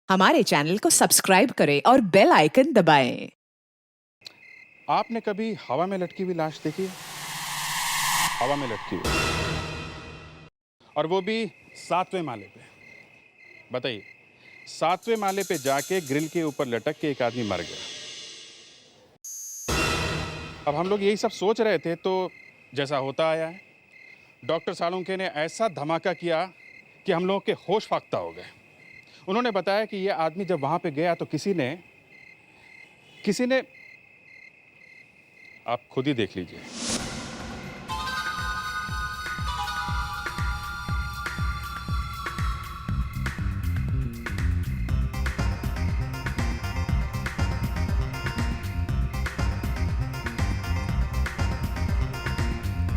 हमारे चैनल को सब्सक्राइब करें और बेल आइकन दबाएं। आपने कभी हवा में लटकी हुई लाश देखी है? हवा में लटकी हुई, और वो भी 7वें माले पे। बताइए, 7वें माले पे जाके ग्रिल के ऊपर लटक के एक आदमी मर गया। अब हम लोग यही सब सोच रहे थे तो जैसा होता आया है, डॉक्टर सालुंखे ने ऐसा धमाका किया कि हम लोगों के होश फाख्ता हो गए। उन्होंने बताया कि ये आदमी जब वहां पे गया तो किसी ने आप खुद ही देख लीजिए।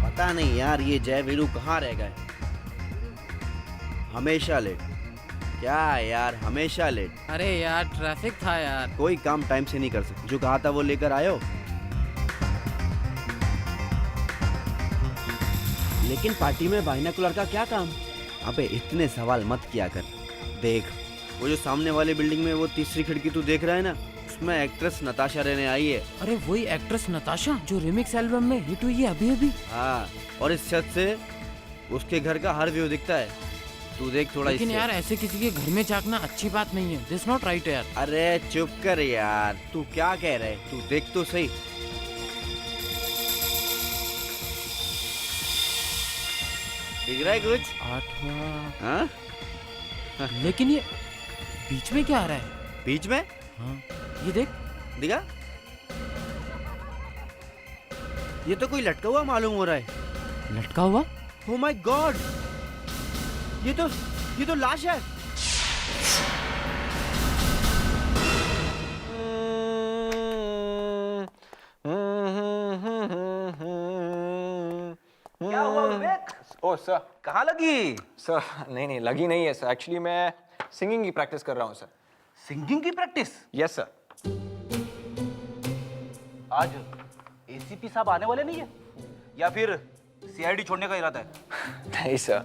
पता नहीं यार, ये जय वीरू कहाँ रह गए। हमेशा लेट। क्या यार, हमेशा लेट। अरे यार ट्रैफिक था यार। कोई काम टाइम से नहीं कर सकते। जो कहा था वो लेकर आयो। लेकिन पार्टी में बाइनोकुलर का क्या काम? अबे इतने सवाल मत किया कर। देख, वो जो सामने वाली बिल्डिंग में वो तीसरी खिड़की तू देख रहा है ना, उसमें एक्ट्रेस नताशा रहने आई है। अरे वही एक्ट्रेस नताशा जो रिमिक्स एल्बम में हिट हुई है अभी अभी। हाँ, और इस छत से उसके घर का हर व्यू दिखता है। तू देख थोड़ा। लेकिन इससे यार ऐसे किसी के घर में झांकना अच्छी बात नहीं है। दिस नॉट राइट यार। अरे चुप कर यार, तू क्या कह रहा है? तू देख तो सही। दिख रहा है कुछ? 8वां। हाँ? लेकिन ये बीच में क्या आ रहा है? बीच में? हाँ ये देख। दिखा? ये तो कोई लटका हुआ मालूम हो रहा है। लटका हुआ? ओह माय गॉड, ये तो लाश है। क्या हुआ विवेक? ओह सर, कहाँ लगी? सर नहीं लगी नहीं है सर। एक्चुअली मैं सिंगिंग की प्रैक्टिस कर रहा हूँ सर। सिंगिंग की प्रैक्टिस? Yes sir. आज एसीपी साहब आने वाले नहीं है या फिर सीआईडी छोड़ने का इरादा है? नहीं सर,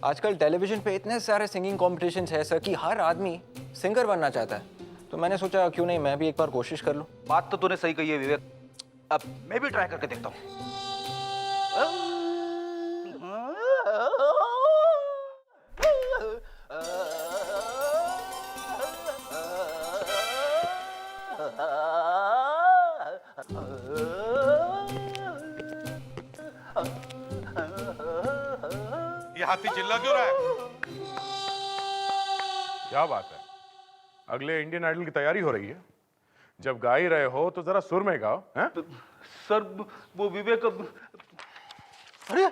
आजकल टेलीविजन पे इतने सारे सिंगिंग कॉम्पिटिशन्स है सर कि हर आदमी सिंगर बनना चाहता है। तो मैंने सोचा क्यों नहीं मैं भी एक बार कोशिश कर लूँ। बात तो तूने सही कही है विवेक, अब मैं भी ट्राई करके देखता हूँ। ये हाथी चिल्ला क्यों रहा है? क्या बात है? अगले इंडियन आइडल की तैयारी हो रही है। जब गा ही रहे हो तो जरा सुर में गाओ। हैं? सर वो विवेक अरे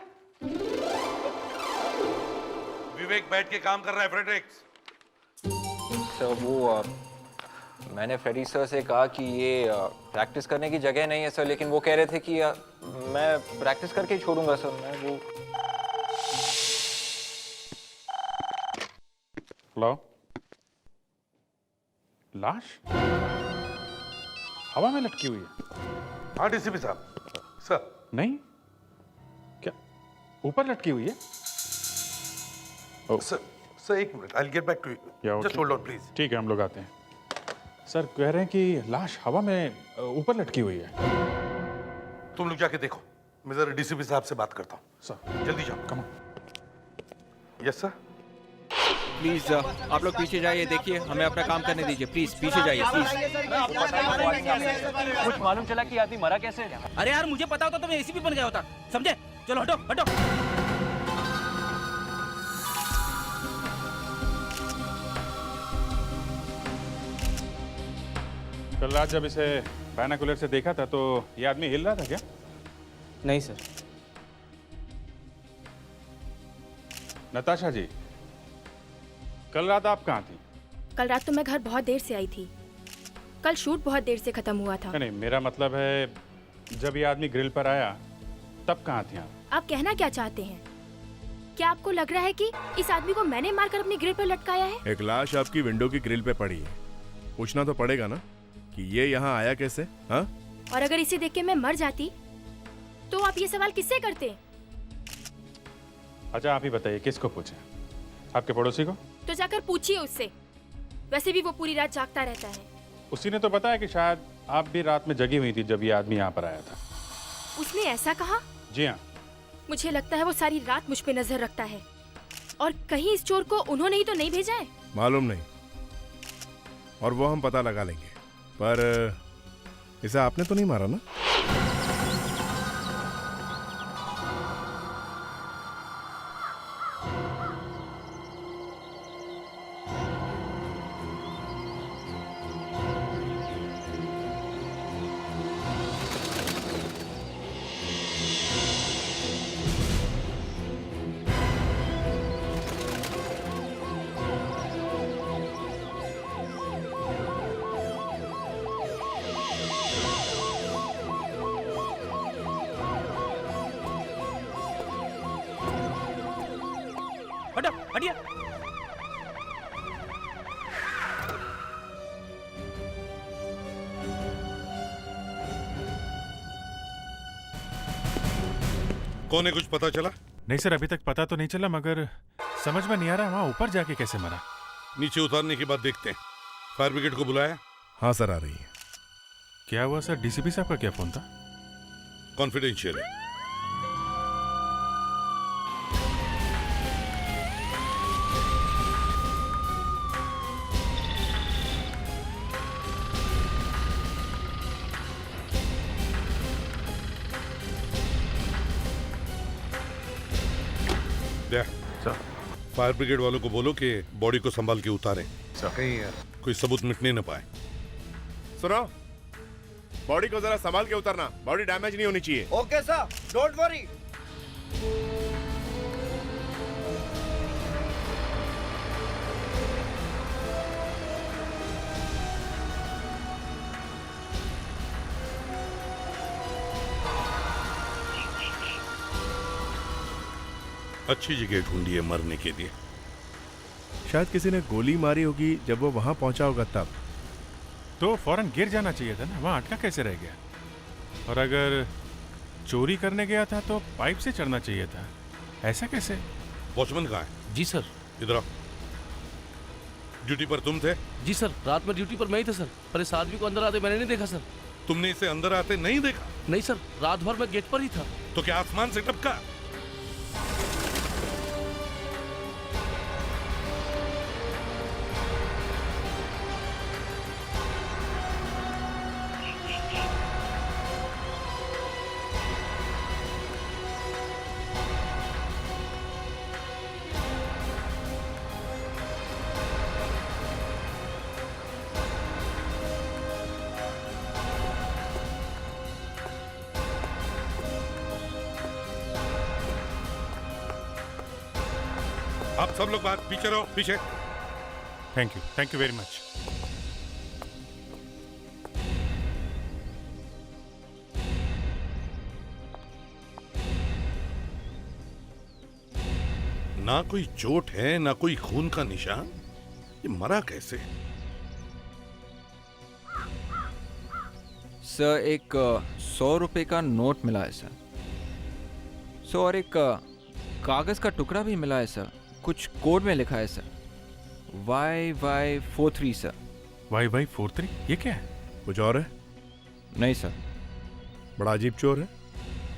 विवेक बैठ के काम कर रहा है फ्रेडरिक्स। सर वो मैंने फ्रेडी सर से कहा कि ये प्रैक्टिस करने की जगह नहीं है सर, लेकिन वो कह रहे थे कि मैं प्रैक्टिस करके ही छोड़ूंगा सर। मैं वो हेलो, लाश हवा में लटकी हुई है? हाँ डीसीपी साहब। सर नहीं, क्या ऊपर लटकी हुई है? सर एक minute, I will get back to you. Just hold on please. ठीक है, हम लोग आते हैं। सर कह रहे हैं कि लाश हवा में ऊपर लटकी हुई है। तुम लोग जाके देखो, मैं जरा डीसीपी साहब से बात करता हूँ। सर जल्दी जाओ। Come on. Yes sir. Please आप लोग पीछे जाइए। देखिए, हमें अपना काम करने दीजिए। प्लीज पीछे जाइए प्लीज। कुछ मालूम चला कि आदमी मरा कैसे? अरे यार मुझे पता होता तो मैं एसीपी बन गया होता, समझे? चलो हटो हटो। कल रात जब इसे बाइनोकुलर से देखा था तो ये आदमी हिल रहा था क्या? नहीं सर। नताशा जी, कल रात आप कहाँ थी? कल रात तो मैं घर बहुत देर से आई थी। कल शूट बहुत देर से खत्म हुआ था। नहीं, मेरा मतलब है जब ये आदमी ग्रिल पर आया तब कहाँ थी आप? आप कहना क्या चाहते हैं? क्या आपको लग रहा है कि इस आदमी को मैंने मारकर अपनी ग्रिल पर लटकाया है? एक लाश आपकी विंडो की ग्रिल पे पड़ी है, पूछना तो पड़ेगा ना कि ये यहाँ आया कैसे? हाँ? और अगर इसे देख के मैं मर जाती तो आप ये सवाल किससे करते? अच्छा आप ही बताइए, किसको पूछे? आपके पड़ोसी को? तो जाकर पूछिए उससे। वैसे भी वो पूरी रात जागता रहता है। उसी ने तो बताया कि शायद आप भी रात में जगी हुई थी जब ये आदमी यहाँ पर आया था। उसने ऐसा कहा? जी हाँ। मुझे लगता है वो सारी रात मुझ पे नजर रखता है। और कहीं इस चोर को उन्होंने ही तो नहीं भेजा है? मालूम नहीं, और वो हम पता लगा लेंगे। पर इसे आपने तो नहीं मारा ना? हटो, हटिए। कौन है, कुछ पता चला? नहीं सर, अभी तक पता तो नहीं चला, मगर समझ में नहीं आ रहा वहां ऊपर जाके कैसे मरा। नीचे उतारने के बाद देखते हैं। फायर ब्रिगेड को बुलाया? हाँ सर, आ रही है। क्या हुआ सर? डीसीपी साहब का क्या फोन था? कॉन्फिडेंशियल है। फायर ब्रिगेड वालों को बोलो कि बॉडी को संभाल के उतारें। कोई सबूत मिटने न पाए। सुनो, बॉडी को जरा संभाल के उतारना, बॉडी डैमेज नहीं होनी चाहिए। Okay sir, don't worry. अच्छी जगह ढूंढी है मरने के लिए। शायद किसी ने गोली मारी होगी जब वो वहां पहुंचा होगा तब। तो फौरन गिर जाना चाहिए था ना, वहां अटका कैसे रह गया? और अगर चोरी करने गया था तो पाइप से चढ़ना चाहिए था, ऐसा कैसे? वॉचमैन कहाँ है? जी सर। इधर आओ। ड्यूटी पर तुम थे? जी सर, रात में ड्यूटी पर मैं ही था सर, पर इस आदमी को अंदर आते मैंने नहीं देखा सर। तुमने इसे अंदर आते नहीं देखा? नहीं सर, रात भर मैं गेट पर ही था। तो क्या आसमान से टपका? आप सब लोग बात पीछे रहो, पीछे। Thank you very much. ना कोई चोट है, ना कोई खून का निशान। ये मरा कैसे? सर, एक 100 रुपए का नोट मिला है सर। सर, और एक कागज का टुकड़ा भी मिला है सर, कुछ कोड में लिखा है सर, YY43 सर। YY43? ये क्या है? कुछ और है? नहीं सर। बड़ा अजीब चोर है,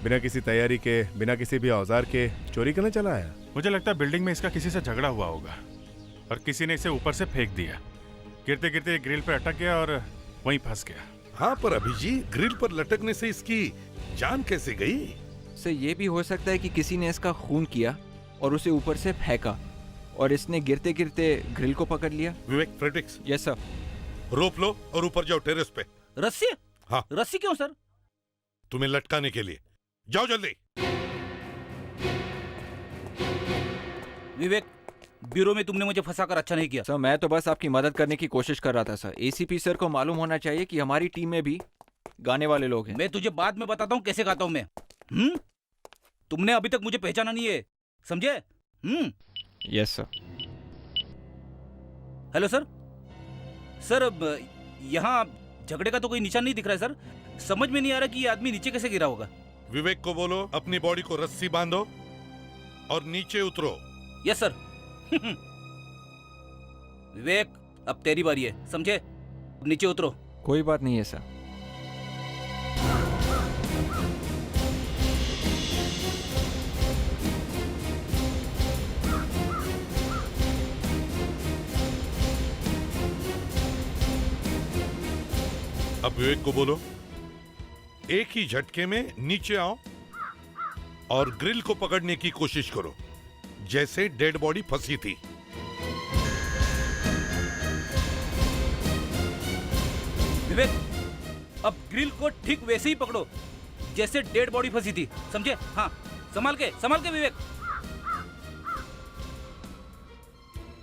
बिना किसी तैयारी के, बिना किसी भी औजार के चोरी करने चला आया। मुझे लगता है बिल्डिंग में इसका किसी से झगड़ा हुआ होगा और किसी ने इसे ऊपर से फेंक दिया। गिरते गिरते ग्रिल पे अटक गया और वहीं फंस गया। हाँ, पर अभी जी ग्रिल पर लटकने से इसकी जान कैसे गई? सर, ये भी हो सकता है कि किसी ने इसका खून किया और उसे ऊपर से फेंका और इसने गिरते गिरते ग्रिल को पकड़ लिया। विवेक, फ्रेटिक्स। Yes sir. रोप लो और ऊपर जाओ टेरेस पे। रस्सी? हाँ। रस्सी क्यों सर? तुम्हें लटकाने के लिए। जाओ जल्दी। विवेक, ब्यूरो में तुमने मुझे फंसाकर अच्छा नहीं किया। सर, मैं तो बस आपकी मदद करने की कोशिश कर रहा था सर। एसीपी सर को मालूम होना चाहिए कि हमारी टीम में भी गाने वाले लोग हैं। मैं तुझे बाद में बताता हूँ कैसे गाता हूँ मैं। तुमने अभी तक मुझे पहचाना नहीं है, समझे? Yes sir. Hello sir. Sir, यहाँ झगड़े का तो कोई निशान नहीं दिख रहा है सर। समझ में नहीं आ रहा कि ये आदमी नीचे कैसे गिरा होगा। विवेक को बोलो अपनी बॉडी को रस्सी बांधो और नीचे उतरो। Yes sir. विवेक, अब तेरी बारी है, समझे? अब नीचे उतरो। कोई बात नहीं है सर। अब विवेक को बोलो, एक ही झटके में नीचे आओ और ग्रिल को पकड़ने की कोशिश करो जैसे डेड बॉडी फंसी थी। विवेक, अब ग्रिल को ठीक वैसे ही पकड़ो जैसे डेड बॉडी फंसी थी, समझे? हाँ, संभाल के विवेक।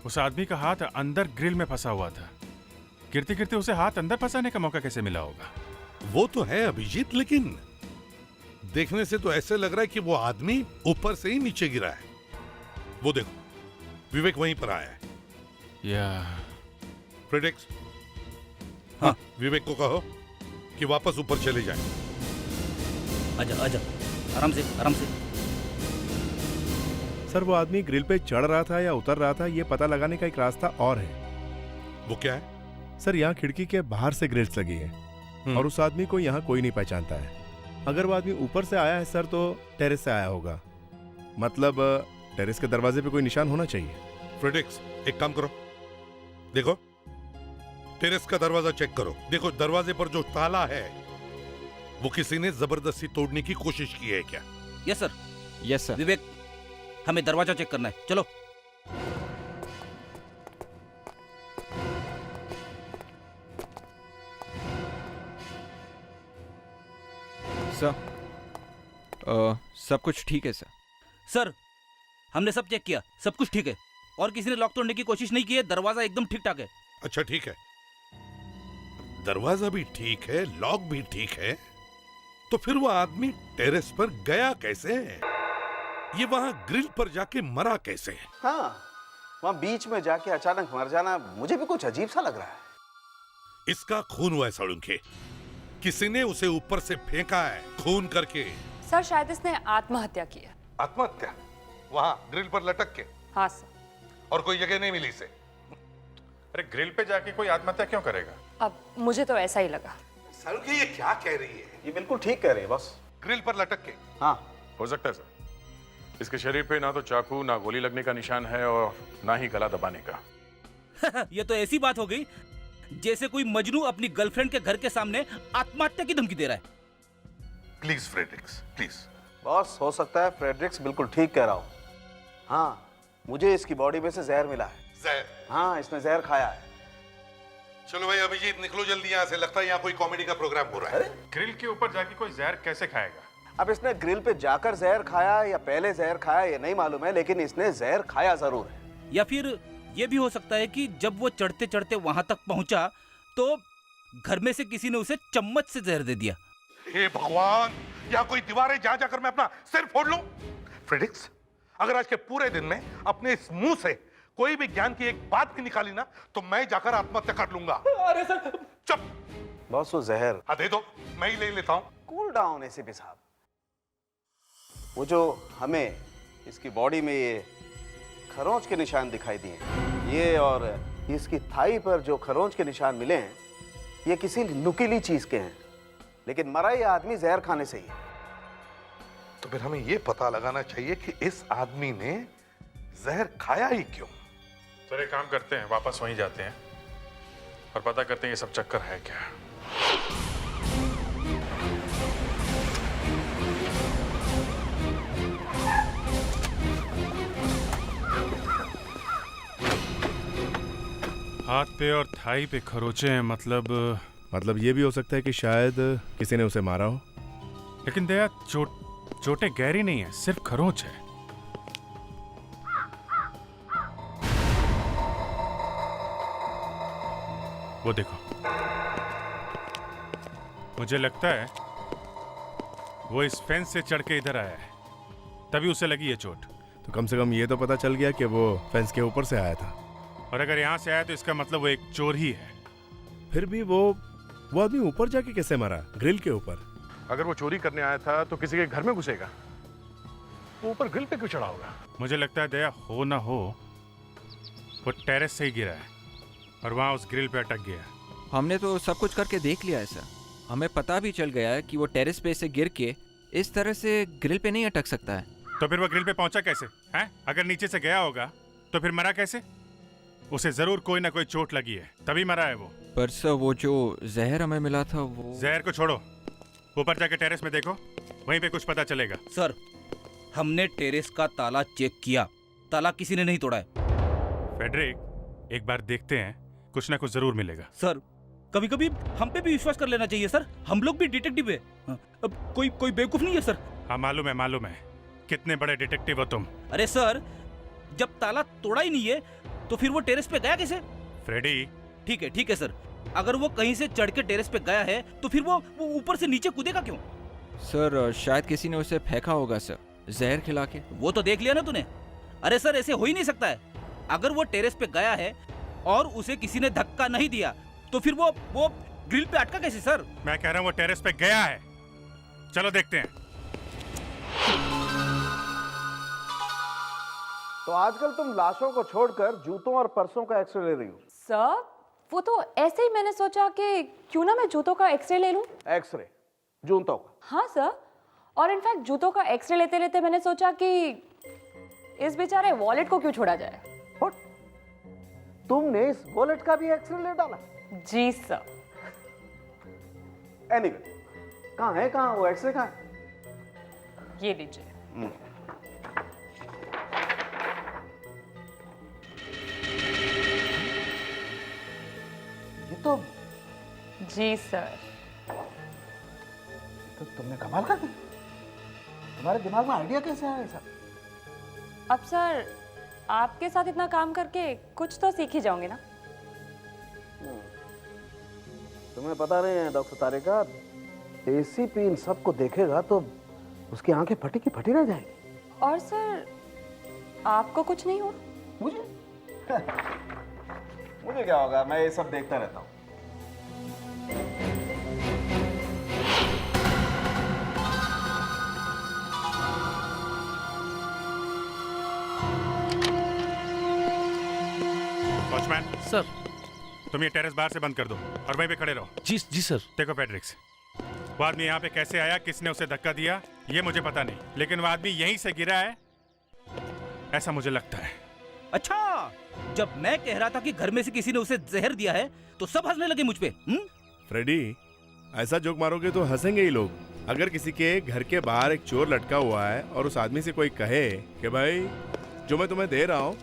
उस आदमी का हाथ अंदर ग्रिल में फंसा हुआ था। गिरते गिरते उसे हाथ अंदर फंसाने का मौका कैसे मिला होगा? वो तो है अभिजीत, लेकिन देखने से तो ऐसे लग रहा है कि वो आदमी ऊपर से ही नीचे गिरा है। वो देखो, विवेक वहीं पर आया है। या फ्रेडेक्स, हाँ, विवेक को कहो कि वापस ऊपर चले जाए। आजा आजा, आराम से आराम से। सर, वो आदमी ग्रिल पे चढ़ रहा था या उतर रहा था, ये पता लगाने का एक रास्ता और है। वो क्या है? सर, यहाँ खिड़की के बाहर से ग्रिल्स लगी है और उस आदमी को यहाँ कोई नहीं पहचानता है। अगर वो आदमी ऊपर से आया है सर, तो टेरेस से आया होगा। मतलब टेरेस के दरवाजे पे कोई निशान होना चाहिए। फ्रेडेक्स, एक काम करो, देखो टेरेस का दरवाजा चेक करो। देखो दरवाजे पर जो ताला है वो किसी ने जबरदस्ती तोड़ने की कोशिश की है क्या? Yes sir. Yes sir. Vivek, हमें दरवाजा चेक करना है, चलो। सर, सब कुछ ठीक है सर। सर, हमने सब चेक किया, सब कुछ ठीक है और किसी ने लॉक तोड़ने की कोशिश नहीं की है। दरवाजा एकदम ठीक ठाक है। अच्छा ठीक है, दरवाजा भी ठीक है, लॉक भी ठीक है, तो फिर वो आदमी टेरेस पर गया कैसे? ये वहां ग्रिल पर जाके मरा कैसे? हाँ, वहां बीच में जाके अचानक मर जाना मुझे भी कुछ अजीब सा लग रहा है। इसका खून हुआ है सड़ुंखे, किसी ने उसे ऊपर से फेंका है खून करके। सर, शायद इसने आत्महत्या की है। आत्महत्या? वहां ग्रिल पर लटक के? हाँ सर। और कोई जगह नहीं मिली इसे? अरे ग्रिल पे जाके कोई आत्महत्या क्यों करेगा? अब मुझे तो ऐसा ही लगा। सड़ुंखे, ये क्या कह रही है? ये बिल्कुल ठीक कह रहे हैं बस। ग्रिल पर लटक के? हाँ, हो सकता है सर। इसके शरीर पे ना तो चाकू, ना गोली लगने का निशान है और ना ही गला दबाने का। ये तो ऐसी बात हो गई जैसे कोई मजनू अपनी गर्लफ्रेंड के घर के सामने आत्महत्या की धमकी दे रहा है। Please Fredericks, please. बॉस, हो सकता है फ्रेडरिक्स बिल्कुल ठीक कह रहा हो। हाँ, मुझे इसकी बॉडी में से जहर मिला है। जहर? हाँ, इसने जहर खाया है। चलो भाई अभिजीत, निकलो जल्दी यहाँ से, लगता है यहाँ कोई कॉमेडी का प्रोग्राम हो रहा है। ग्रिल के ऊपर जाके कोई जहर कैसे खाएगा? अब इसने ग्रिल पे जाकर जहर खाया या पहले जहर खाया ये नहीं मालूम है, लेकिन इसने जहर खाया जरूर है। या फिर ये भी हो सकता है कि जब वो चढ़ते चढ़ते वहां तक पहुंचा तो घर में से किसी ने उसे चम्मच से जहर दे दिया। हे भगवान, यहाँ कोई दीवार है जहाँ जाकर मैं अपना सिर फोड़ लूं? फ्रेडरिक्स, अगर आज के पूरे दिन में अपने इस मुंह से कोई भी ज्ञान की एक बात भी निकाली ना, तो मैं जाकर आत्महत्या कर लूंगा। अरे सर, चुप। बॉस, वो जहर। हाँ दे दो, मैं ही ले लेता हूँ। कूल डाउन एसीपी साहब। वो जो हमें इसकी बॉडी में ये खरोंच के निशान दिखाई दिए, ये और इसकी थाई पर जो खरोंच के निशान मिले हैं, ये किसी नुकीली चीज के हैं, लेकिन मरा ये आदमी जहर खाने से ही है। तो फिर हमें ये पता लगाना चाहिए कि इस आदमी ने जहर खाया ही क्यों। सर, एक काम करते हैं, वापस वहीं जाते हैं और पता करते हैं ये सब चक्कर है क्या। हाथ पे और थाई पे खरोचे हैं, मतलब ये भी हो सकता है कि शायद किसी ने उसे मारा हो। लेकिन दया, चोटें गहरी नहीं है, सिर्फ खरोंच है। वो देखो, मुझे लगता है वो इस फेंस से चढ़ के इधर आया है, तभी उसे लगी ये चोट। तो कम से कम ये तो पता चल गया कि वो फेंस के ऊपर से आया था। और अगर यहां से आया तो इसका मतलब वो एक चोर ही है। फिर भी वो आदमी ऊपर जाके कैसे मरा, ग्रिल के ऊपर? अगर वो चोरी करने आया था तो किसी के घर में घुसेगा, वो ऊपर ग्रिल पे क्यों चढ़ा होगा? मुझे लगता है दया, हो ना हो वो टेरेस से ही गिरा है। और वहाँ उस ग्रिल पे अटक गया। हमने तो सब कुछ करके देख लिया है सर। हमें पता भी चल गया है कि वो टेरेस पे से गिर के इस तरह से ग्रिल पे नहीं अटक सकता है। तो फिर वो ग्रिल पे पहुंचा कैसे हैं? अगर नीचे से गया होगा तो फिर मरा कैसे? उसे जरूर कोई ना कोई चोट लगी है, तभी मरा है वो। पर सर वो जो जहर हमें मिला था वो... जहर को छोड़ो, ऊपर जाके टेरेस में देखो, वहीं पे कुछ पता चलेगा। सर, हमने टेरेस का ताला चेक किया, ताला किसी ने नहीं तोड़ा है। फेडरिक, एक बार देखते हैं, कुछ ना कुछ जरूर मिलेगा। सर, कभी कभी हम पे भी विश्वास कर लेना चाहिए सर, हम लोग भी डिटेक्टिव है। अब कोई बेवकूफ नहीं है सर। हाँ मालूम है, कितने बड़े डिटेक्टिव हो तुम। अरे सर, जब ताला तोड़ा ही नहीं है तो फिर वो टेरेस पे गया कैसे? फ्रेडी, ठीक है सर, अगर वो कहीं से चढ़ के टेरेस पे गया है तो फिर वो ऊपर से नीचे कूदेगा क्यों? सर शायद किसी ने उसे फेंका होगा सर, जहर खिला के। वो तो देख लिया ना तूने। अरे सर, ऐसे हो ही नहीं सकता है। अगर वो टेरेस पे गया है और उसे किसी ने धक्का नहीं दिया तो फिर वो ग्रिल पे अटका कैसे सर? मैं कह रहा हूँ वो टेरेस पे गया है। चलो देखते हैं। तो आजकल तुम लाशों को छोड़कर जूतों और पर्सों का एक्सरे ले रही हो। सर, वो तो ऐसे ही मैंने सोचा कि क्यों ना मैं जूतों का एक्सरे ले लूं। एक्सरे जूतों का? हाँ सर, और इनफैक्ट जूतों का एक्सरे लेते लेते मैंने सोचा कि इस बेचारे वॉलेट को क्यों छोड़ा जाए। तुमने इस वॉलेट का भी एक्सरे ले डाला? जी सर। एनीवे, कहाँ वो एक्सरे कहाँ है? ये लीजिए। ये तो... जी सर। तो तुमने कमाल कर दी। तुम्हारे दिमाग में आइडिया कैसे आया ऐसा? अब सर, आपके साथ इतना काम करके कुछ तो सीख ही जाओगे ना। तुम्हें पता नहीं है डॉक्टर तारिका, एसीपी इन सबको देखेगा तो उसकी आंखें फटी की फटी रह जाएगी। और सर, आपको कुछ नहीं हुआ? मुझे मुझे क्या होगा, मैं ये सब देखता रहता हूँ। Watchman sir. तुम ये टेरेस बाहर से बंद कर दो और वहीं पे खड़े रहो। जी सर। देखो फेडरिक्स, वो आदमी यहाँ पे कैसे आया, किसने उसे धक्का दिया, ये मुझे पता नहीं, लेकिन वो आदमी यहीं से गिरा है, ऐसा मुझे लगता है। अच्छा, जब मैं कह रहा था कि घर में से किसी ने उसे जहर दिया है तो सब हंसने लगे मुझ पे। फ्रेडी, ऐसा जोक मारोगे तो हंसेंगे ही लोग। अगर किसी के घर के बाहर एक चोर लटका हुआ है और उस आदमी से कोई कहे कि भाई जो मैं तुम्हें दे रहा हूँ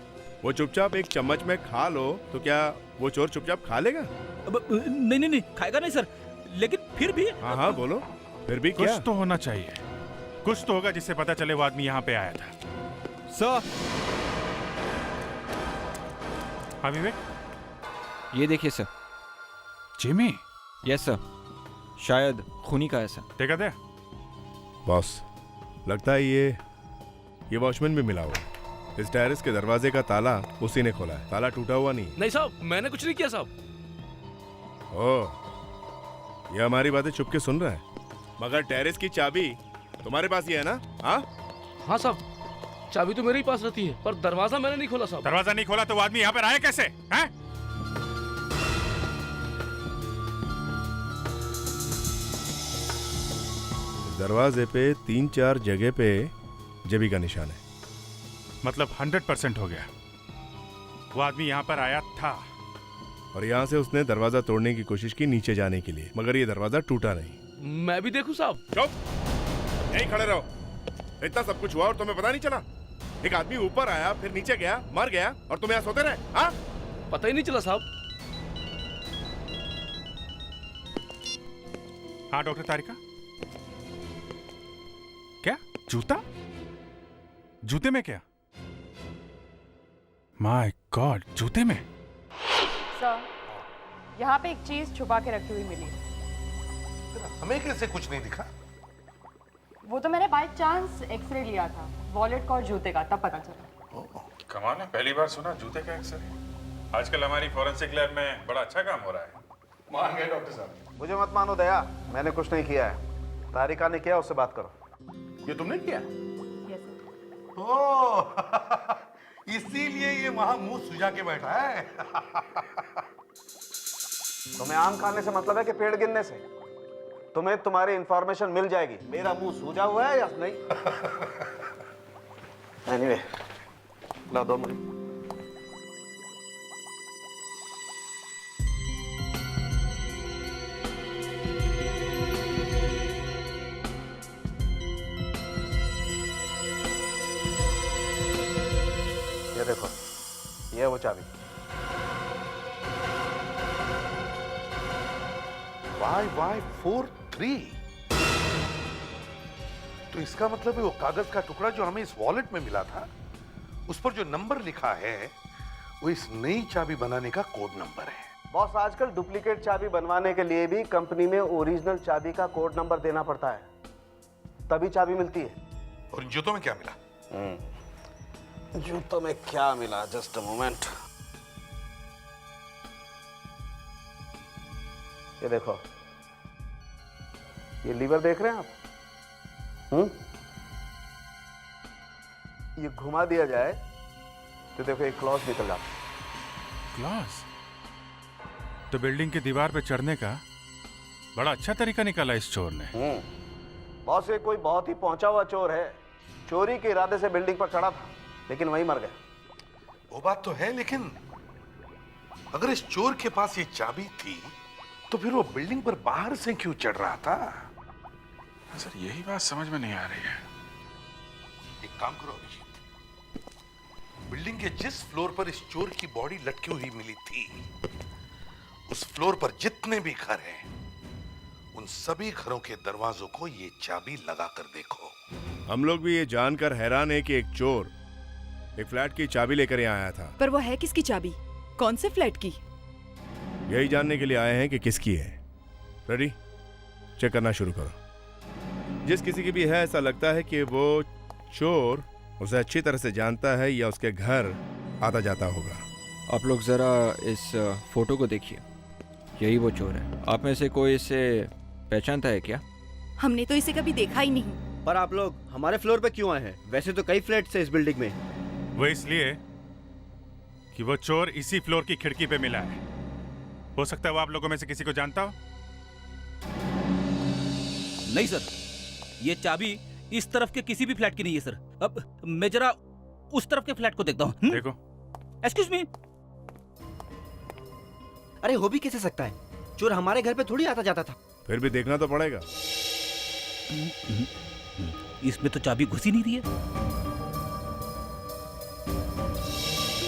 वो चुपचाप एक चम्मच में खा लो, तो क्या वो चोर चुपचाप खा लेगा? नहीं, खाएगा नहीं सर, लेकिन फिर भी। हाँ बोलो, फिर भी कुछ क्या? तो होना चाहिए, कुछ तो होगा जिससे पता चले वो आदमी यहाँ पे आया था। सर, हाँ विवेक, ये देखिए सर। जिमी? यस सर, शायद खूनी का है सर। देखा था बॉस, लगता है ये वॉचमैन भी मिला हुआ। इस टेरेस के दरवाजे का ताला उसी ने खोला है। ताला टूटा हुआ नहीं साहब, मैंने कुछ नहीं किया साहब। ओह, ये हमारी बातें चुप के सुन रहा है, मगर टेरेस की चाबी तुम्हारे पास ही है ना? हाँ साहब, चाबी तो मेरे ही पास रहती है, पर दरवाजा मैंने नहीं खोला साहब। दरवाजा नहीं खोला तो वो आदमी यहाँ पर आया कैसे? हैं? दरवाजे पे 3-4 जगह पे जेबी का निशान है। मतलब 100% हो गया, वो आदमी यहाँ पर आया था और यहाँ से उसने दरवाजा तोड़ने की कोशिश की नीचे जाने के लिए, मगर ये दरवाजा टूटा नहीं। मैं भी देखूं साहब? चुप, यहीं खड़े रहो। इतना सब कुछ हुआ और तुम्हें पता नहीं चला? एक आदमी ऊपर आया, फिर नीचे गया, मर गया और तुम यहाँ सोते रहे? हाँ, पता ही नहीं चला साहब। हाँ डॉक्टर तारिका, क्या जूता? जूते में क्या? माय गॉड, जूते में? सर, यहाँ पे एक चीज छुपा के रखी हुई मिली। हमें कैसे कुछ नहीं दिखा? वो तो मैंने बाय चांस एक्सरे लिया था, वॉलेट का और जूते का, तब पता चला। कमाल है, पहली बार सुना जूते का एक्सरे। आजकल हमारी फॉरेंसिक लैब में बड़ा अच्छा काम हो रहा है। मान गए डॉक्टर साहब। मुझे मत मानो दया, मैंने कुछ नहीं किया है। तारिका ने किया, उससे बात करो। ये तुमने किया? यस। ओह, इसीलिए ये वहां मुंह सुझा के बैठा है। तुम्हें आम खाने से मतलब है कि पेड़ गिनने से? तुम्हें तुम्हारी इंफॉर्मेशन मिल जाएगी। मेरा मुंह सूजा हुआ है या नहीं? एनीवे, ला दो मुझे। ये देखो, ये है वो चाबी। YY43। तो इसका मतलब है वो कागज का टुकड़ा जो हमें इस वॉलेट में मिला था, उस पर जो नंबर लिखा है वो इस नई चाबी बनाने का कोड नंबर है। बॉस, आजकल डुप्लीकेट चाबी बनवाने के लिए भी कंपनी में ओरिजिनल चाबी का कोड नंबर देना पड़ता है, तभी चाबी मिलती है। और इन जूतों में क्या मिला? जूतों में क्या मिला? Just a moment. ये देखो, ये लीवर देख रहे हैं आप? ये घुमा दिया जाए तो देखो एक क्लॉज निकल जाता है। क्लॉज? तो बिल्डिंग की दीवार पे चढ़ने का बड़ा अच्छा तरीका निकाला इस चोर ने। बॉस, ये कोई बहुत ही पहुंचा हुआ चोर है। चोरी के इरादे से बिल्डिंग पर चढ़ा था, लेकिन वहीं मर गया। वो बात तो है, लेकिन अगर इस चोर के पास ये चाबी थी तो फिर वो बिल्डिंग पर बाहर से क्यों चढ़ रहा था? सर, यही बात समझ में नहीं आ रही है। एक काम करो अभिजीत, बिल्डिंग के जिस फ्लोर पर इस चोर की बॉडी लटकी हुई मिली थी, उस फ्लोर पर जितने भी घर हैं, उन सभी घरों के दरवाजों को ये चाबी लगा कर देखो। हम लोग भी ये जानकर हैरान है कि एक चोर एक फ्लैट की चाबी लेकर यहाँ आया था। पर वो है किसकी चाबी? कौन से फ्लैट की? यही जानने के लिए आए हैं कि किसकी है। रेडी? चेक करना शुरू करो। जिस किसी की भी है, ऐसा लगता है कि वो चोर उसे अच्छी तरह से जानता है या उसके घर आता जाता होगा। आप लोग ज़रा इस फोटो को देखिए, यही वो चोर है। आप में से कोई इसे पहचानता है क्या? हमने तो इसे कभी देखा ही नहीं। पर आप लोग हमारे फ्लोर पे क्यों आए हैं? वैसे तो कई फ्लैट्स हैं इस बिल्डिंग में। वो इसलिए कि वो चोर इसी फ्लोर की खिड़की पे मिला है। हो सकता है वो आप लोगों में से किसी को जानता हो। नहीं सर, ये चाबी इस तरफ के किसी भी फ्लैट की नहीं है सर। अब मैं जरा उस तरफ के फ्लैट को देखता हूँ। देखो। Excuse me. अरे हो भी कैसे सकता है? चोर हमारे घर पे थोड़ी आता जाता था। फिर भी देखना तो पड़ेगा। इसमें तो चाबी घुस ही नहीं रही है।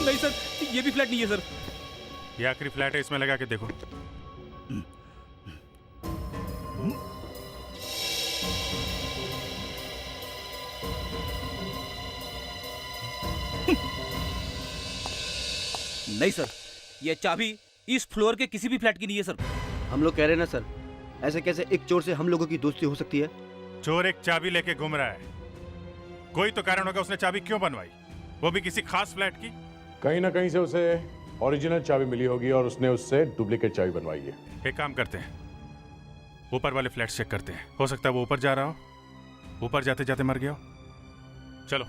नहीं सर, ये भी फ्लैट नहीं है सर। ये आखिरी फ्लैट है, इसमें लगा के देखो। नहीं सर, ये चाबी इस फ्लोर के किसी भी फ्लैट की नहीं है सर। हम लोग कह रहे हैं ना सर, ऐसे कैसे एक चोर से हम लोगों की दोस्ती हो सकती है? चोर एक चाबी लेके घूम रहा है, कोई तो कारण होगा उसने चाबी क्यों बनवाई, वो भी किसी खास फ्लैट की। कहीं ना कहीं से उसे ओरिजिनल चाबी मिली होगी और उसने उससे डुप्लीकेट चाबी बनवाई है। एक काम करते हैं, ऊपर वाले फ्लैट चेक करते हैं। हो सकता है वो ऊपर जा रहा हो, ऊपर जाते जाते मर गया हो। चलो।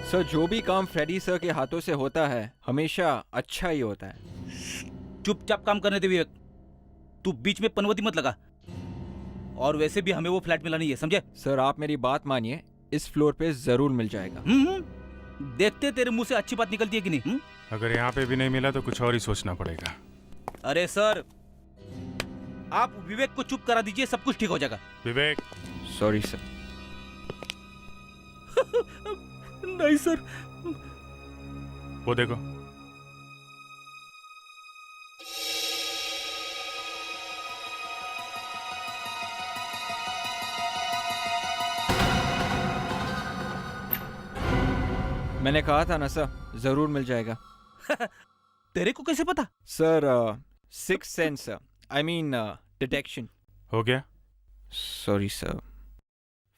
सर, जो भी काम फ्रेडी सर के हाथों से होता है हमेशा अच्छा ही होता है। चुपचाप काम करने दे विवेक, तू बीच में पनवती मत लगा। और वैसे भी हमें वो फ्लैट मिला नहीं है, समझे? सर, आप मेरी बात मानिए, इस फ्लोर पे जरूर मिल जाएगा। देखते तेरे मुंह से अच्छी बात निकलती है कि नहीं। अगर यहाँ पे भी नहीं मिला तो कुछ और ही सोचना पड़ेगा। अरे सर, आप विवेक को चुप करा दीजिए, सब कुछ ठीक हो जाएगा। विवेक। Sorry sir. नहीं सर। वो देखो। मैंने कहा था ना सर, जरूर मिल जाएगा। तेरे को कैसे पता? Sir, six sense, I mean detection. हो गया? Sorry sir.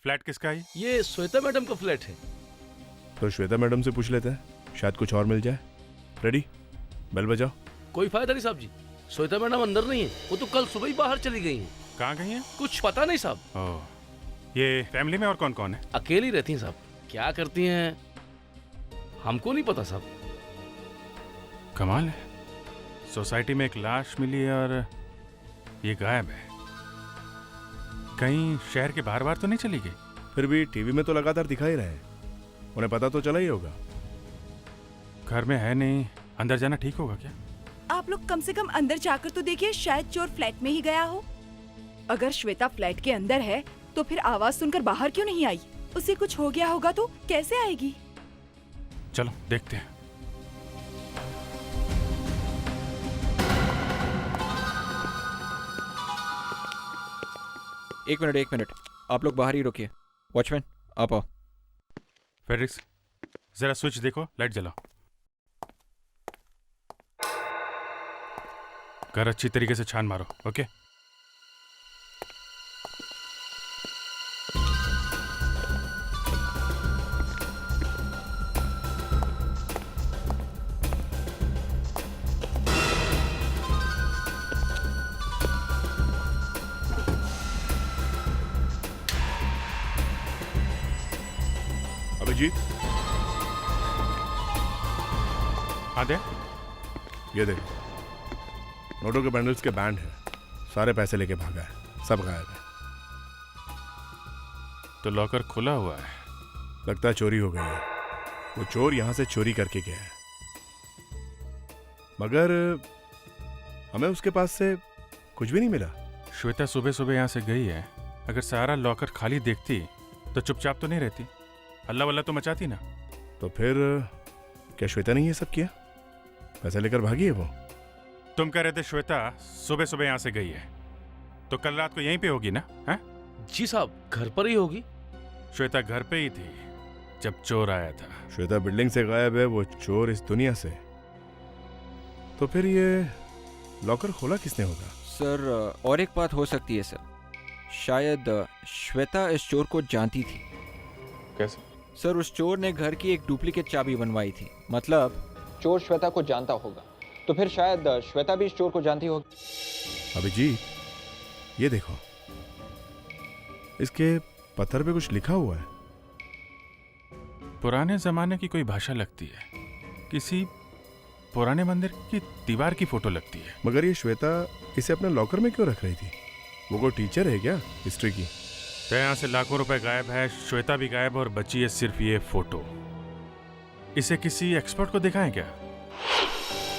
फ्लैट किसका है? ये श्वेता मैडम का फ्लैट है। तो श्वेता मैडम से पूछ लेते हैं, शायद कुछ और मिल जाए। रेडी? बेल बजाओ। कोई फायदा नहीं साहब जी, श्वेता मैडम अंदर नहीं है, वो तो कल सुबह ही बाहर चली गई हैं। कहाँ गई हैं? कुछ पता नहीं साहब। ओह, ये फैमिली में और कौन कौन है? अकेली रहती हैं साहब। क्या करती हैं हमको नहीं पता साहब। कमाल है, सोसाइटी में एक लाश मिली है और ये गायब है। कहीं शहर के बाहर बाहर तो नहीं चली गई? फिर भी टीवी में तो लगातार दिखा ही रहे हैं, उन्हें पता तो चला ही होगा। घर में है नहीं, अंदर जाना ठीक होगा क्या? आप लोग कम से कम अंदर जाकर तो देखिए, शायद चोर फ्लैट में ही गया हो। अगर श्वेता फ्लैट के अंदर है तो फिर आवाज सुनकर बाहर क्यों नहीं आई? उसे कुछ हो गया होगा तो कैसे आएगी? चलो देखते हैं। एक मिनट, आप लोग बाहर ही रुकिए। वॉचमैन आप आओ। फेड्रिक्स, जरा स्विच देखो, लाइट जलाओ। घर अच्छी तरीके से छान मारो, ओके? अभिजीत, हाँ दे। ये देख, नोटों के बंडल्स के बैंड है, सारे पैसे लेके भागा है, सब गायब है। तो लॉकर खुला हुआ है। लगता है चोरी हो गई है। वो चोर यहां से चोरी करके गया है, मगर हमें उसके पास से कुछ भी नहीं मिला। श्वेता सुबह सुबह यहाँ से गई है, अगर सारा लॉकर खाली देखती तो चुपचाप तो नहीं रहती, हल्ला वल्ला तो मचाती ना। तो फिर क्या श्वेता ने ये सब किया? पैसे लेकर भागी है वो? तुम कह रहे थे श्वेता सुबह सुबह यहाँ से गई है, तो कल रात को यहीं पे होगी ना? हैं? जी साहब, घर पर ही होगी। श्वेता घर पे ही थी जब चोर आया था। श्वेता बिल्डिंग से गायब है, वो चोर इस दुनिया से। तो फिर ये लॉकर खोला किसने होगा? सर और एक बात हो सकती है सर, शायद श्वेता इस चोर को जानती थी। कैसे? सर उस चोर ने घर की एक डुप्लीकेट चाबी बनवाई थी, मतलब चोर श्वेता को जानता होगा, तो फिर शायद श्वेता भी इस चोर को जानती होगी। अभिजीत, ये देखो, इसके पत्थर पे कुछ लिखा हुआ है। पुराने जमाने की कोई भाषा लगती है, किसी पुराने मंदिर की दीवार की फोटो लगती है। मगर ये श्वेता इसे अपने लॉकर में क्यों रख रही थी? वो कोई टीचर है क्या हिस्ट्री की? तो यहाँ से लाखों रुपए गायब है, श्वेता भी गायब, और बची है सिर्फ ये फोटो। इसे किसी एक्सपर्ट को दिखाएं क्या?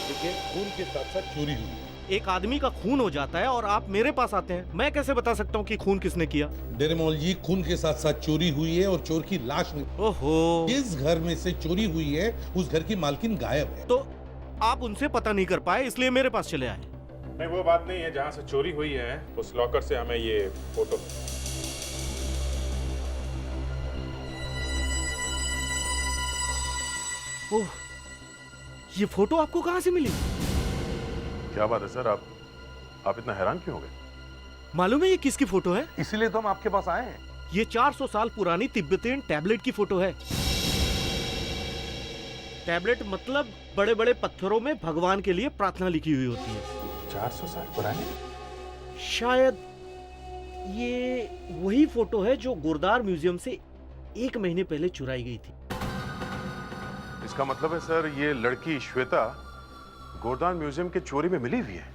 देखिए, खून के साथ साथ चोरी हुई। एक आदमी का खून हो जाता है और आप मेरे पास आते हैं, मैं कैसे बता सकता हूँ कि खून किसने किया? डेरेमोल जी, खून के साथ साथ चोरी हुई है और चोर की लाश में। ओहो, जिस घर में से चोरी हुई है उस घर की मालकिन गायब है। तो आप उनसे पता नहीं कर पाए, इसलिए मेरे पास चले आए। नहीं, वो बात नहीं है। जहाँ से चोरी हुई है उस लॉकर से हमें ये फोटो। ओह, ये फोटो आपको कहाँ से मिली? क्या बात है सर, आप इतना हैरान क्यों हो गए? मालूम है ये किसकी फोटो है? इसीलिए तो हम आपके पास आए हैं। ये 400 साल पुरानी तिब्बतियन टैबलेट की फोटो है। टैबलेट मतलब बड़े बड़े पत्थरों में भगवान के लिए प्रार्थना लिखी हुई होती है। 400 साल पुरानी? शायद ये वही फोटो है जो गुरदार म्यूजियम से 1 महीने पहले चुराई गई थी। इसका मतलब है सर, ये लड़की श्वेता गोरदान म्यूजियम के चोरी में मिली हुई है,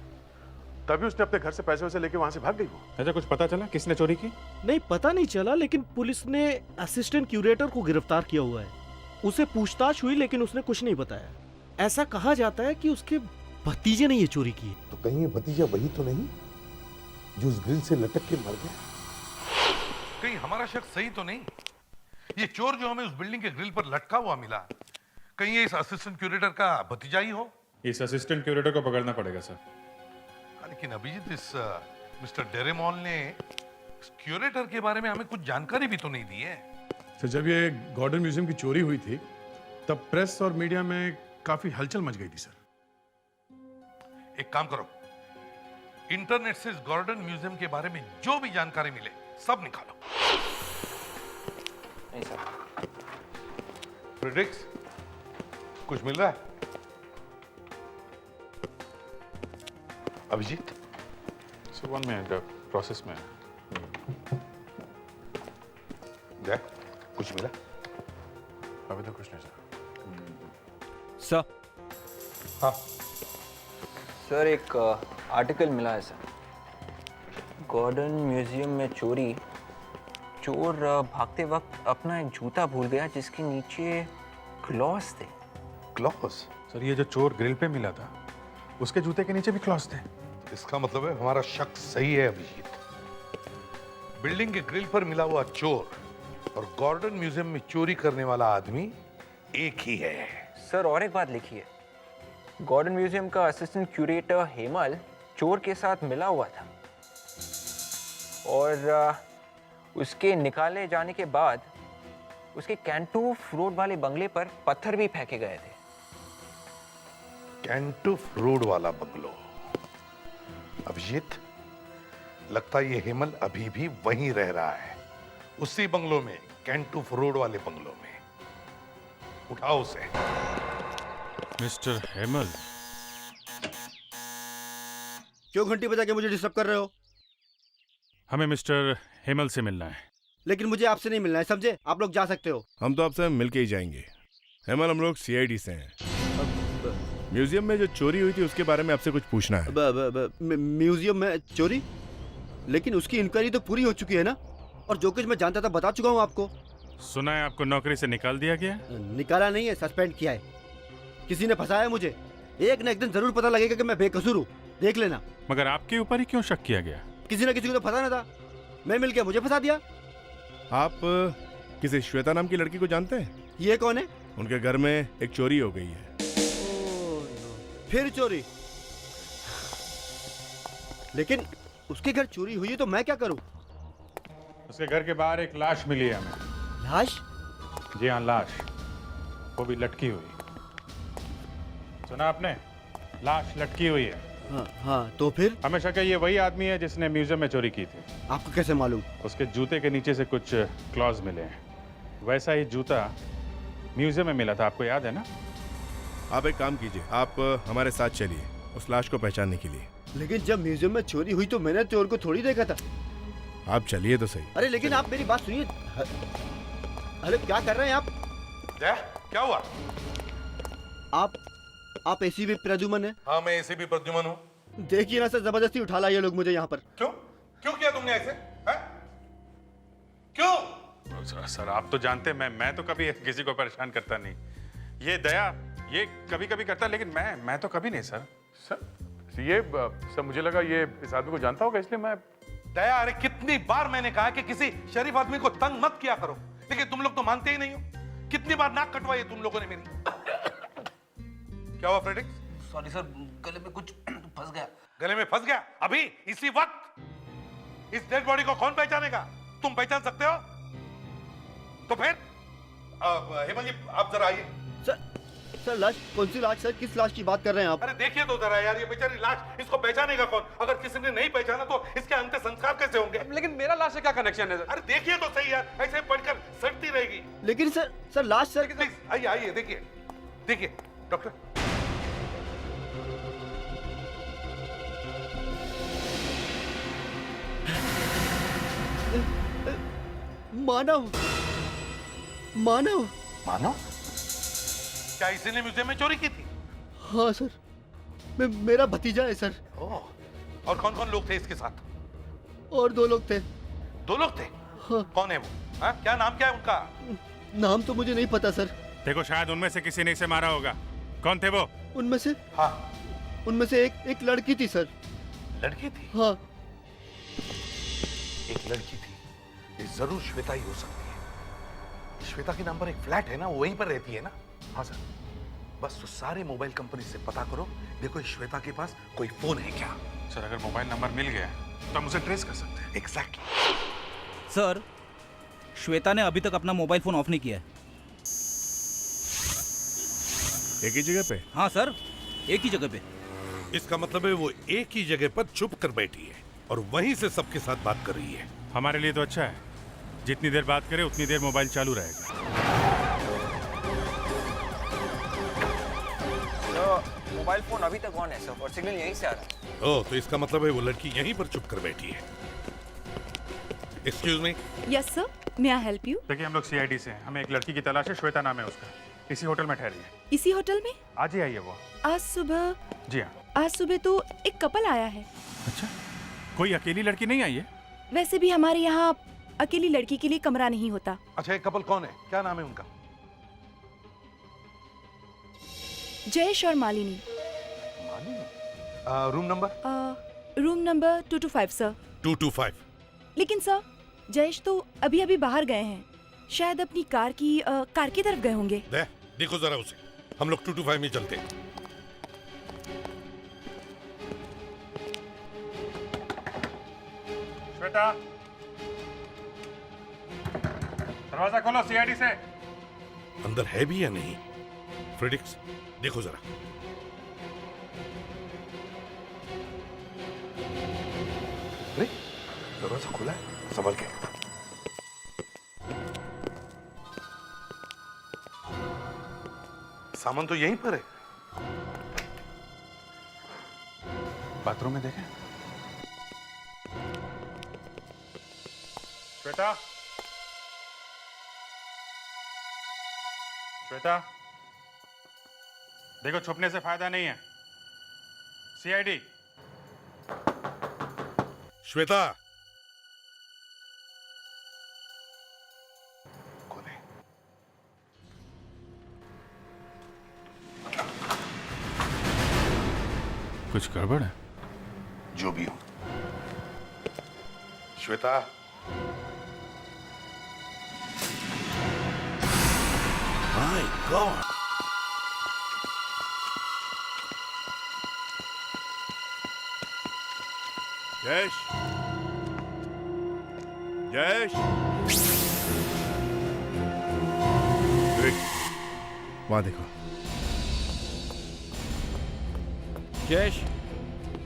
तभी उसने अपने घर से पैसे वैसे लेके वहां से भाग गई वो। अच्छा, कुछ पता चला किसने चोरी की? नहीं, पता नहीं चला, लेकिन पुलिस ने असिस्टेंट क्यूरेटर को गिरफ्तार किया हुआ है। उसे पूछताछ हुई लेकिन उसने कुछ नहीं बताया। ऐसा कहा जाता है कि उसके भतीजे ने ये चोरी की है। तो कहीं ये भतीजा वही तो नहीं जो उस ग्रिल से लटक के मर गया? कहीं हमारा शक सही तो नहीं? ये चोर जो हमें उस बिल्डिंग के ग्रिल पर लटका हुआ मिला, कहीं ये इस असिस्टेंट क्यूरेटर का भतीजा ही हो? इस असिस्टेंट क्यूरेटर को पकड़ना पड़ेगा सर। लेकिन अभिजीत, इस मिस्टर डेरेमोल ने इस क्यूरेटर के बारे में हमें कुछ जानकारी भी तो नहीं दी है। तो जब ये गॉर्डन म्यूजियम की चोरी हुई थी तब प्रेस और मीडिया में काफी हलचल मच गई थी सर। एक काम करो, इंटरनेट से इस गॉर्डन म्यूजियम के बारे में जो भी जानकारी मिले सब निकालो। नहीं सर। फ्रेडरिक्स, कुछ मिल रहा है? अभिजीत, सर 1 मिनट, प्रोसेस में। जय, कुछ मिला? अभी तो कुछ नहीं सर। सर। हाँ सर, एक आर्टिकल मिला है सर। गॉर्डन म्यूजियम में चोरी। चोर भागते वक्त अपना एक जूता भूल गया जिसके नीचे क्लॉज थे। क्लॉज? सर ये जो चोर ग्रिल पे मिला था उसके जूते के नीचे भी क्लॉज थे। इसका मतलब है हमारा शक सही है अभिजीत। बिल्डिंग के ग्रिल पर मिला हुआ चोर और गॉर्डन म्यूजियम में चोरी करने वाला आदमी एक ही है। सर, और एक बात लिखी है। गॉर्डन म्यूजियम का असिस्टेंट क्यूरेटर हेमल चोर के साथ मिला हुआ था और उसके निकाले जाने के बाद उसके कैंटूफ रोड वाले बंगले पर पत्थर भी फेंके गए थे। कैंटूफ रोड वाला बंगलो। अभिजीत, लगता है ये हेमल अभी भी वहीं रह रहा है, उसी बंगलो में, कैंटूफ रोड वाले बंगलो में। उठाओ उसे। मिस्टर हेमल, क्यों घंटी बजा के मुझे डिस्टर्ब कर रहे हो? हमें मिस्टर हेमल से मिलना है। लेकिन मुझे आपसे नहीं मिलना है, समझे? आप लोग जा सकते हो। हम तो आपसे मिलके ही जाएंगे। हेमल, हम लोग सीआईडी से हैं। म्यूजियम में जो चोरी हुई थी उसके बारे में आपसे कुछ पूछना है। म्यूजियम में चोरी? लेकिन उसकी इंक्वायरी तो पूरी हो चुकी है ना, और जो कुछ मैं जानता था बता चुका हूँ आपको। सुना है आपको नौकरी से निकाल दिया गया? निकाला नहीं है, सस्पेंड किया है। किसी ने फंसाया मुझे। एक न एक दिन जरूर पता लगेगा कि मैं बेकसूर हूँ, देख लेना। मगर आपके ऊपर ही क्यों शक किया गया? किसी न किसी को तो फंसाना था, मैं मिल गया, मुझे फंसा दिया। आप किसी श्वेता नाम की लड़की को जानते हैं? ये कौन है? उनके घर में एक चोरी हो गई है। फिर चोरी? लेकिन उसके घर चोरी हुई है तो मैं क्या करूं? उसके घर के बाहर एक लाश मिली है हमें। लाश? जी हाँ, लाश, वो भी लटकी हुई। सुना आपने? लाश लटकी हुई है। हाँ, तो फिर? हमें शक है ये वही आदमी है जिसने म्यूजियम में चोरी की थी। आपको कैसे मालूम? उसके जूते के नीचे से कुछ क्लॉज मिले हैं। वैसा ही जूता म्यूजियम में मिला था, आपको याद है ना? आप एक काम कीजिए, आप हमारे साथ चलिए उस लाश को पहचानने के लिए। लेकिन जब म्यूजियम में चोरी हुई तो मैंने चोर को थोड़ी देखा था। आप चलिए तो सही। अरे लेकिन आप मेरी बात सुनिए। अरे क्या कर रहे हैं आप? क्या हुआ? आप एसीपी प्रद्युमन है? हाँ, मैं एसीपी प्रद्युमन हूँ। देखिए ना सर, जबरदस्ती उठा लाए ये लोग मुझे यहाँ पर। क्यों किया तुमने ऐसे? क्यों? सर आप तो जानते हैं मैं तो कभी किसी को परेशान करता नहीं। ये दया ये कभी कभी करता, लेकिन मैं तो कभी नहीं सर। सर मुझे लगा ये इस आदमी को जानता होगा, इसलिए मैं। दया, अरे कितनी बार मैंने कहा कि किसी शरीफ आदमी को तंग मत किया करो, लेकिन तुम लोग तो मानते ही नहीं हो। कितनी बार नाक कटवाई है तुम लोगों ने मेरी। क्या हुआ फ्रेडिक? सॉरी सर, गले में कुछ फंस गया। गले में फंस गया? अभी इसी वक्त? इस डेड बॉडी को कौन पहचानेगा? तुम पहचान सकते हो? तो फिर हेमल जी, आप जरा आइए। सर लाश? कौन सी लाश सर? किस लाश की बात कर रहे हैं आप? अरे देखिए तो जरा यार, ये बेचारी लाश, इसको पहचानेगा कौन? अगर किसी ने नहीं पहचाना तो इसके अंतिम संस्कार कैसे होंगे? लेकिन मेरा लाश से क्या कनेक्शन है? अरे देखिए तो सही यार, ऐसे पढ़कर सड़ती रहेगी। लेकिन सर लाश सर। आइए देखिए डॉक्टर। मानव? क्या इसी ने म्यूजियम में चोरी की थी? हाँ सर, मेरा भतीजा है सर। और कौन कौन लोग थे इसके साथ? और 2 लोग थे। 2 लोग थे? हाँ। कौन है वो? हाँ? क्या नाम क्या है उनका? नाम तो मुझे नहीं पता सर। देखो, शायद उनमें से किसी ने इसे मारा होगा। कौन थे वो? उनमें से? हाँ, उनमें से एक लड़की थी सर। लड़की थी? हाँ, एक लड़की थी। ये जरूर श्वेता ही हो सकती है। श्वेता के नाम पर एक फ्लैट है ना, वो वहीं पर रहती है ना? हाँ सर, बस तो सारे मोबाइल कंपनी से पता करो, देखो श्वेता के पास कोई फोन है क्या? सर अगर मोबाइल नंबर मिल गया तो हम उसे ट्रेस कर सकते हैं। एग्जैक्टली। सर, श्वेता ने अभी तक अपना मोबाइल फोन ऑफ नहीं किया है। एक ही जगह पे? हाँ सर, एक ही जगह पे। इसका मतलब है वो एक ही जगह पर छुप कर बैठी है और वहीं से सबके साथ बात कर रही है। हमारे लिए तो अच्छा है, जितनी देर बात करे उतनी देर मोबाइल चालू रहेगा। तो मोबाइल फोन अभी तक ऑन है सर, और सिग्नल यहीं से आ रहा है। ओह, तो इसका मतलब है वो लड़की यहीं पर छुप कर बैठी है। Excuse me. Yes sir. May I help you? देखिए, हम लोग सीआईडी से हैं। हमें एक लड़की की तलाश है, श्वेता नाम है उसका। इसी होटल में ठहरी है। इसी होटल में? आज ही आई है वो। आज सुबह? जी हाँ। आज सुबह तो एक कपल आया है। अच्छा, कोई अकेली लड़की नहीं आई है? वैसे भी हमारे यहाँ अकेली लड़की के लिए कमरा नहीं होता। अच्छा, एक कपल कौन है, क्या नाम है उनका? जयेश और Malini. Room number? Room number 225 sir. 225। लेकिन सर, जयेश तो अभी अभी बाहर गए हैं। शायद अपनी कार की तरफ गए होंगे। देखो जरा उसे, हम लोग 225 में चलते हैं। श्वेता, दरवाजा खोलो सीआईडी से। अंदर है भी या नहीं? फ्रेडिक्स, देखो जरा। अरे, दरवाजा खुला है, संभल के। सामान तो यहीं पर है। बाथरूम में देखें। श्वेता, श्वेता, देखो, छुपने से फायदा नहीं है। सीआईडी। श्वेता। कुछ गड़बड़ है? जो भी हो। श्वेता। My god. जयेश, जयेश, वहां देखो। जयेश,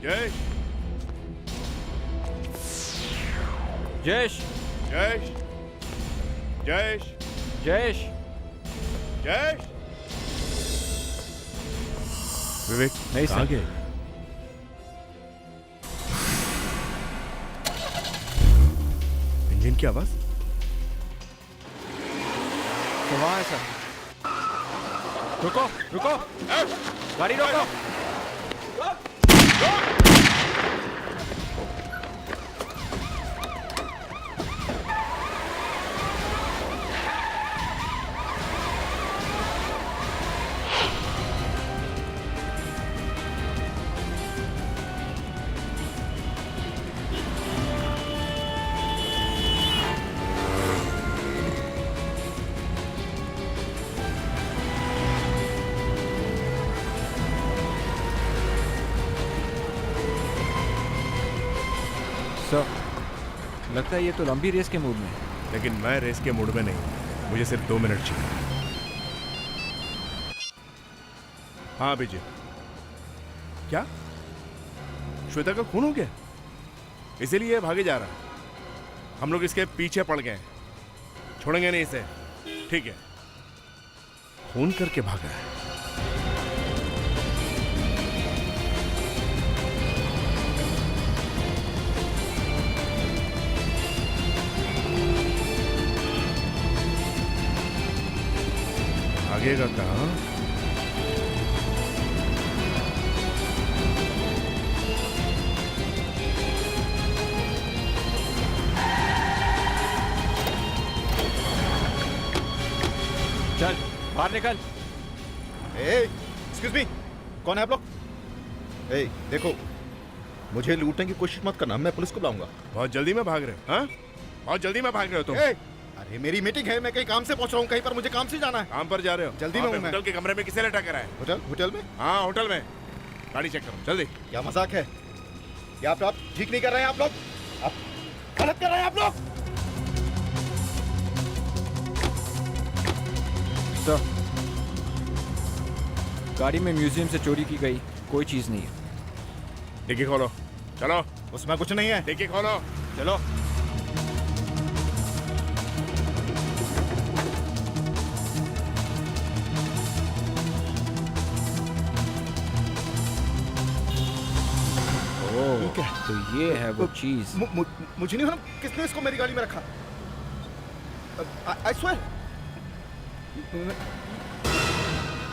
जयेश, जयेश, जयेश, जयेश, जयेश, जयेश। विवेक नहीं कहाँ सर। गए? इंजन की आवाज? तो वहाँ है सर। रुको, रुको, गाड़ी रोको। सर, लगता है ये तो लंबी रेस के मूड में है। लेकिन मैं रेस के मूड में नहीं, मुझे सिर्फ 2 मिनट चाहिए। हाँ अभिजीत, क्या श्वेता का खून हो गया? इसीलिए भागे जा रहा। हम लोग इसके पीछे पड़ गए, छोड़ेंगे नहीं इसे। ठीक है, खून करके भागा है। भागेगा कहाँ? चल बाहर निकल। एक्सक्यूज मी, कौन है आप लोग? देखो, मुझे लूटने की कोशिश मत करना, मैं पुलिस को बुलाऊंगा। बहुत जल्दी में भाग रहे हो? हाँ, बहुत जल्दी में भाग रहे हो तुम? अरे मेरी मीटिंग है, मैं कहीं काम से पहुंच रहा हूँ, कहीं पर मुझे काम से जाना है। काम पर जा रहे हो? जल्दी में हूँ मैं। होटल के कमरे में किसे लटा कर आए? होटल में? हाँ होटल में। गाड़ी चेक करो जल्दी। क्या मजाक है? क्या आप ठीक नहीं कर रहे हैं? आप लोग आप गलत कर रहे हैं आप लोग। सर, गाड़ी में म्यूजियम से चोरी की गई कोई चीज नहीं है। डिक्की खोलो, चलो। उसमें कुछ नहीं है। डिक्की खोलो, चलो। ठीक है, तो ये है वो चीज। मुझे नहीं मालूम किसने इसको मेरी गाड़ी में रखा। I swear.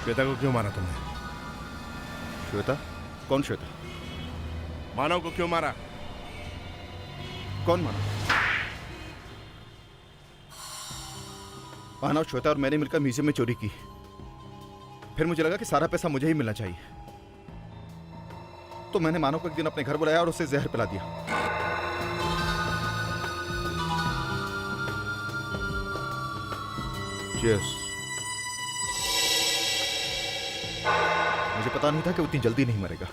श्वेता को क्यों मारा तुमने? श्वेता? कौन श्वेता? मानव को क्यों मारा? कौन मानव? मानव, श्वेता और मैंने मिलकर म्यूजियम में चोरी की। फिर मुझे लगा कि सारा पैसा मुझे ही मिलना चाहिए, तो मैंने मानव को एक दिन अपने घर बुलाया और उसे जहर पिला दिया। Cheers। मुझे पता नहीं था कि उतनी जल्दी नहीं मरेगा।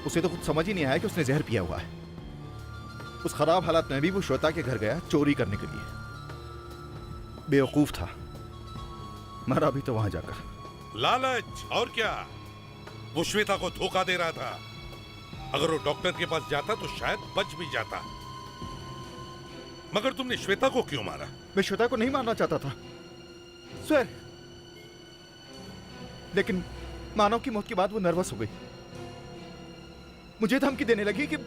उसे तो कुछ समझ ही नहीं आया कि उसने जहर पिया हुआ है। उस खराब हालात में भी वो श्वेता के घर गया चोरी करने के लिए। बेवकूफ था, मरा भी तो वहां जाकर। लालच और क्या? वो श्वेता को धोखा दे रहा था। अगर वो डॉक्टर के पास जाता तो शायद बच भी जाता। मगर तुमने श्वेता को क्यों मारा? मैं श्वेता को नहीं मारना चाहता था, स्वेर। लेकिन मानव की मौत के बाद वो नर्वस हो गई। मुझे धमकी देने लगी कि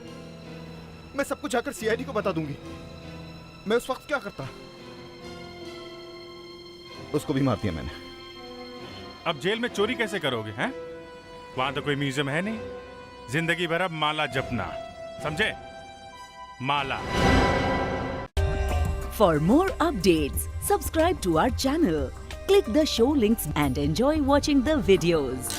मैं सब कुछ जाकर सीआईडी को बता दूंगी। मैं उस वक्त क्या करता? उसको भी मार दिया मैंने। अब जेल में चोरी कैसे करोगे हैं? वहां तो कोई म्यूजियम है नहीं। जिंदगी भर अब माला जपना, समझे? माला। For more updates, subscribe to our channel, click the show links and enjoy watching the videos.